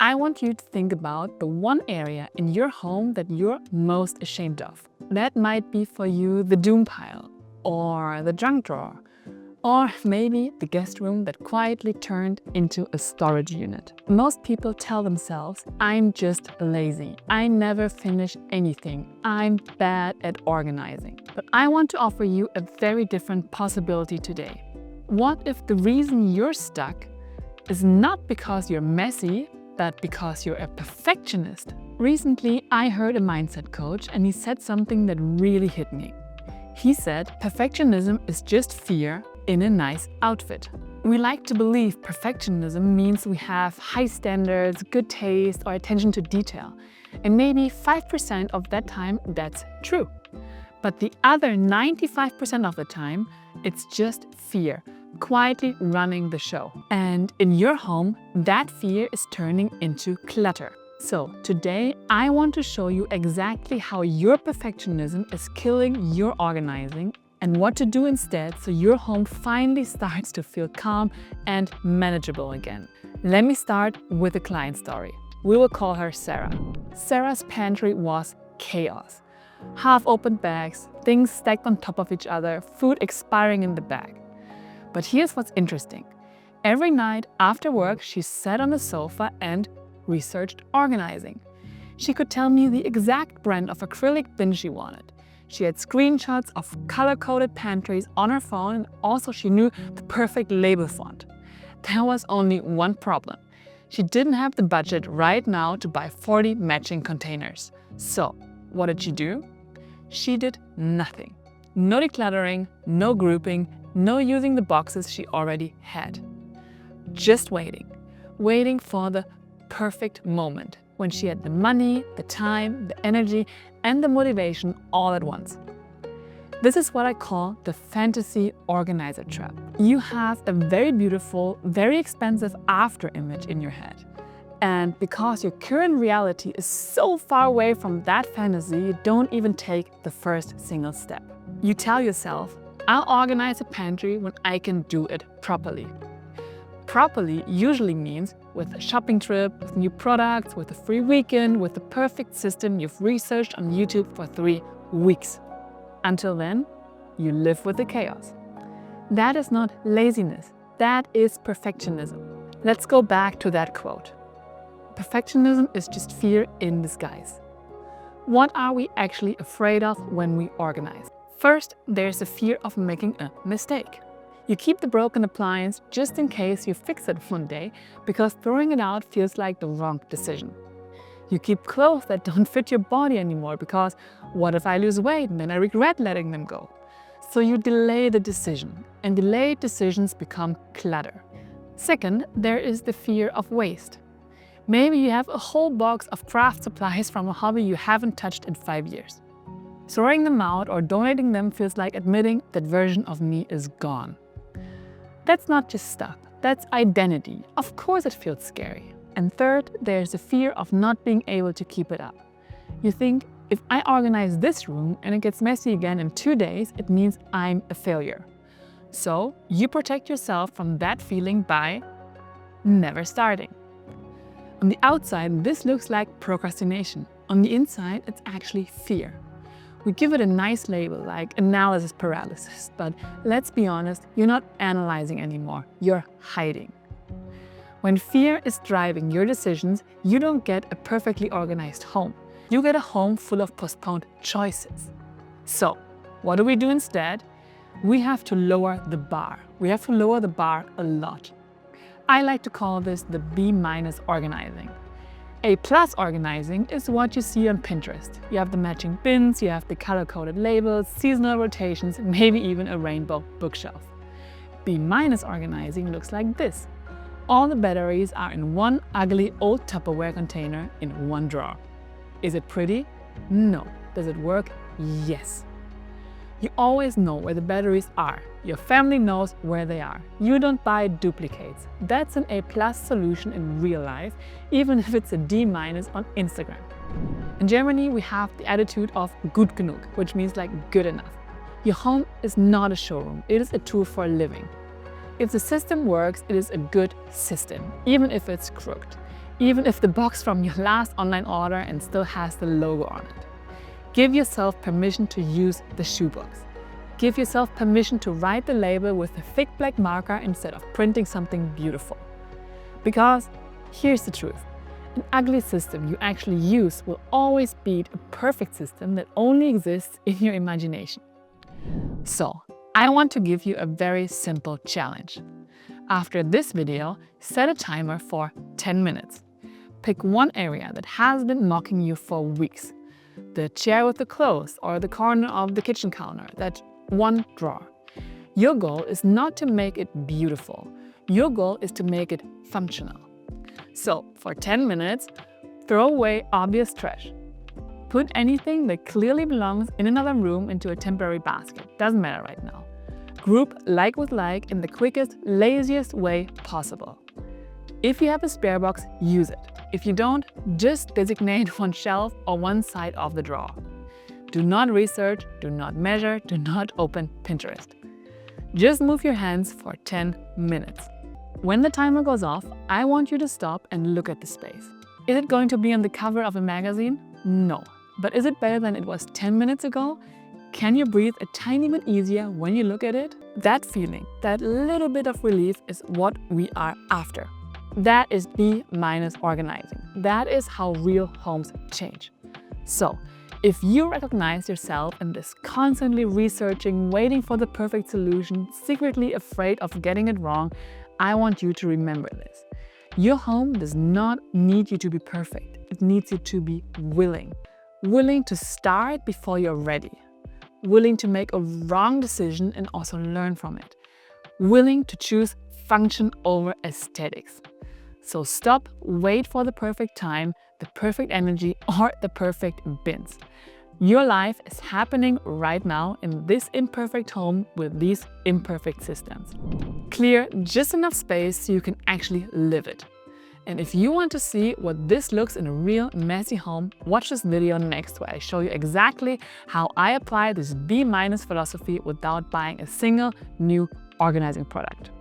I want you to think about the one area in your home that you're most ashamed of. That might be for you the doom pile, or the junk drawer, or maybe the guest room that quietly turned into a storage unit. Most people tell themselves, I'm just lazy. I never finish anything. I'm bad at organizing. But I want to offer you a very different possibility today. What if the reason you're stuck is not because you're messy, but because you're a perfectionist? Recently, I heard a mindset coach and he said something that really hit me. He said, perfectionism is just fear in a nice outfit. We like to believe perfectionism means we have high standards, good taste, or attention to detail. And maybe 5% of that time that's true. But the other 95% of the time, it's just fear, quietly running the show. And in your home, that fear is turning into clutter. So today, I want to show you exactly how your perfectionism is killing your organizing and what to do instead so your home finally starts to feel calm and manageable again. Let me start with a client story. We will call her Sara. Sara's pantry was chaos. Half-opened bags, things stacked on top of each other, food expiring in the bag. But here's what's interesting. Every night after work, she sat on the sofa and researched organizing. She could tell me the exact brand of acrylic bin she wanted. She had screenshots of color-coded pantries on her phone, and also she knew the perfect label font. There was only one problem. She didn't have the budget right now to buy 40 matching containers. So, what did she do? She did nothing. No decluttering, no grouping, no using the boxes she already had. Just waiting for the perfect moment when she had the money, the time, the energy, and the motivation all at once. This is what I call the fantasy organizer trap. You have a very beautiful, very expensive after image in your head. And because your current reality is so far away from that fantasy, you don't even take the first single step. You tell yourself, I'll organize a pantry when I can do it properly. Properly usually means with a shopping trip, with new products, with a free weekend, with the perfect system you've researched on YouTube for 3 weeks. Until then, you live with the chaos. That is not laziness, that is perfectionism. Let's go back to that quote. Perfectionism is just fear in disguise. What are we actually afraid of when we organize? First, there's the fear of making a mistake. You keep the broken appliance just in case you fix it one day because throwing it out feels like the wrong decision. You keep clothes that don't fit your body anymore because what if I lose weight and then I regret letting them go? So you delay the decision, and delayed decisions become clutter. Second, there is the fear of waste. Maybe you have a whole box of craft supplies from a hobby you haven't touched in 5 years. Throwing them out or donating them feels like admitting that version of me is gone. That's not just stuff, that's identity. Of course it feels scary. And third, there's the fear of not being able to keep it up. You think, if I organize this room and it gets messy again in 2 days, it means I'm a failure. So you protect yourself from that feeling by never starting. On the outside, this looks like procrastination. On the inside, it's actually fear. We give it a nice label like analysis paralysis, but let's be honest, you're not analyzing anymore, you're hiding. When fear is driving your decisions, you don't get a perfectly organized home. You get a home full of postponed choices. So, what do we do instead? We have to lower the bar. We have to lower the bar a lot. I like to call this the B- organizing. A+ organizing is what you see on Pinterest. You have the matching bins, you have the color-coded labels, seasonal rotations, maybe even a rainbow bookshelf. B- organizing looks like this. All the batteries are in one ugly old Tupperware container in one drawer. Is it pretty? No. Does it work? Yes. You always know where the batteries are. Your family knows where they are. You don't buy duplicates. That's an A+ solution in real life, even if it's a D- on Instagram. In Germany, we have the attitude of gut genug, which means like good enough. Your home is not a showroom, it is a tool for living. If the system works, it is a good system, even if it's crooked. even if the box from your last online order and still has the logo on it. Give yourself permission to use the shoebox. Give yourself permission to write the label with a thick black marker instead of printing something beautiful. Because here's the truth. An ugly system you actually use will always beat a perfect system that only exists in your imagination. So, I want to give you a very simple challenge. After this video, set a timer for 10 minutes. Pick one area that has been mocking you for weeks. The chair with the clothes or the corner of the kitchen counter, that one drawer. Your goal is not to make it beautiful. Your goal is to make it functional. So, for 10 minutes, throw away obvious trash. Put anything that clearly belongs in another room into a temporary basket. Doesn't matter right now. Group like with like in the quickest, laziest way possible. If you have a spare box, use it. If you don't, just designate one shelf or one side of the drawer. Do not research, do not measure, do not open Pinterest. Just move your hands for 10 minutes. When the timer goes off, I want you to stop and look at the space. Is it going to be on the cover of a magazine? No. But is it better than it was 10 minutes ago? Can you breathe a tiny bit easier when you look at it? That feeling, that little bit of relief is what we are after. That is B- organizing. That is how real homes change. So, if you recognize yourself in this constantly researching, waiting for the perfect solution, secretly afraid of getting it wrong, I want you to remember this. Your home does not need you to be perfect. It needs you to be willing. Willing to start before you're ready. Willing to make a wrong decision and also learn from it. Willing to choose function over aesthetics. So stop, wait for the perfect time, the perfect energy, or the perfect bins. Your life is happening right now in this imperfect home with these imperfect systems. Clear just enough space so you can actually live it. And if you want to see what this looks in a real messy home, watch this video next where I show you exactly how I apply this B- philosophy without buying a single new organizing product.